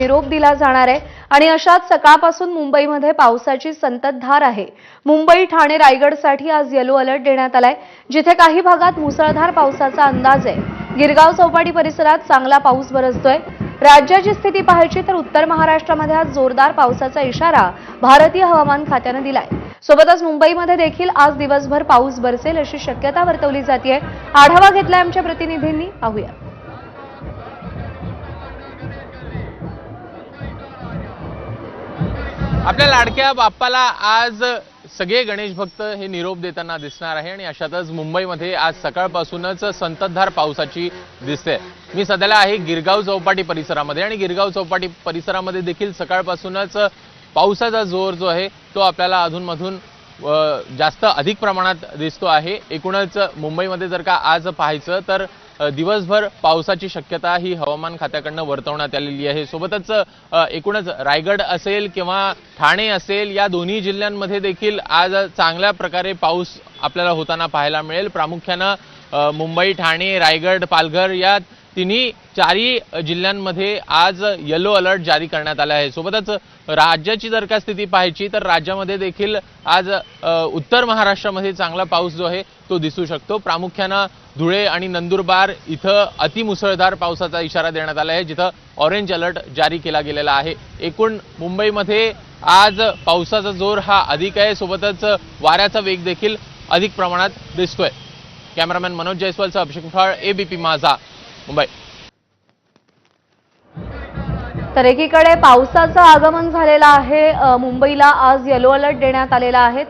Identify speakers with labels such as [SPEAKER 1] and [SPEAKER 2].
[SPEAKER 1] निरोप दिला जाणार आहे आणि अशाच सकाळपासून मुंबईमध्ये पावसाची संततधार आहे। मुंबई, ठाणे, रायगडसाठी आज येलो अलर्ट देण्यात आलाय, जिथे काही भागात मुसळधार पावसाचा अंदाज आहे। गिरगाव चौपाटी परिसरात चांगला पाऊस बरसतोय। राज्याची स्थिती पाहायची तर उत्तर महाराष्ट्रामध्ये आज जोरदार पावसाचा इशारा भारतीय हवामान खात्याने दिलाय। सोबतच मुंबईमध्ये देखील आज दिवसभर पाऊस बरसेल अशी शक्यता वर्तवली जाते। आढावा घेतलाय आमच्या प्रतिनिधींनी, पाहूया।
[SPEAKER 2] आपल्या लाडक्या बाप्पाला आज सगळे गणेश भक्त हे निरोप देताना दिसणार आहे आणि अशातच मुंबईमध्ये आज सकाळपासूनच संततधार पावसाची दिसते। मी सध्याला आहे गिरगाव चौपाटी परिसरामध्ये आणि गिरगाव चौपाटी परिसरामध्ये देखील सकाळपासूनच पावसाचा जोर जो आहे तो आपल्याला अधूनमधून जास्त अधिक प्रमाणात दिसतो आहे। एकूणच मुंबईमध्ये जर का आज पाहायचं तर दिवसभर पावसाची शक्यता ही हवामान खात्याकडून वर्तवण्यात आलेली आहे। सोबतच एकूणच रायगड असेल किंवा ठाणे असेल या दोन्ही जिल्ह्यांमध्ये देखील आज चांगल्या प्रकारे पाऊस आपल्याला होताना पाहायला मिळेल। प्रामुख्याने मुंबई, ठाणे, रायगड, पालघर या चारही जिल्ह्यांमध्ये आज येलो अलर्ट जारी करण्यात आला आहे। सोबतच राज्याची जर का स्थिती पाहायची तर राज्यामध्ये देखील आज उत्तर महाराष्ट्रामध्ये चांगला पाऊस जो आहे तो दिसू शकतो। प्रामुख्याने धुळे आणि नंदुरबार इथं अतिमुसळधार पावसाचा इशारा देण्यात आला आहे, जिथं ऑरेंज अलर्ट जारी केला गेलेला आहे। एकूण मुंबईमध्ये आज पावसाचा जोर हा अधिक आहे, सोबतच वाऱ्याचा वेग देखील अधिक प्रमाणात दिसतोय। कॅमेरामॅन मनोज जयस्वालसह अभिषेक फाळ, एबीपी माझा, मुंबई।
[SPEAKER 1] तर एकीकडे पावसाचं आगमन झालेलं आहे, मुंबईला आज येलो अलर्ट देण्यात आलेला आहे।